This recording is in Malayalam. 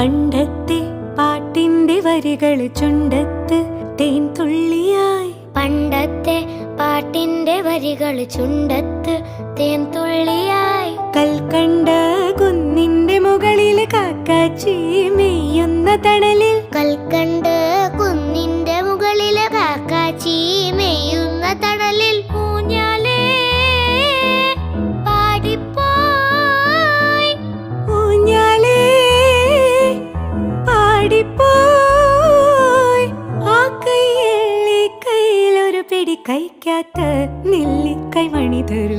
പണ്ടത്തെ പാട്ടിന്റെ വരികൾ ചുണ്ടത്ത് തേൻ തുള്ളിയായി. പണ്ടത്തെ പാട്ടിന്റെ വരികൾ ചുണ്ടത്ത് തേൻ തുള്ളിയായി. കൽക്കണ്ട കുന്നിന്റെ മുകളിൽ കാക്കാച്ചി മെയ്യുന്ന തണലിൽ. കൽക്കണ്ട് കുന്നിന്റെ മുകളിൽ കാക്കാച്ചി മെയ്യുന്ന തണലിൽ. ഊഞ്ഞാലേ പാടിപ്പോയി, ഊഞ്ഞാലേ പാടിപ്പോയി. ആ കൈയിലെ കയ്യിലൊരു പിടി കൈക്കാത്ത നെല്ലിക്കൈ മണി തരൂ.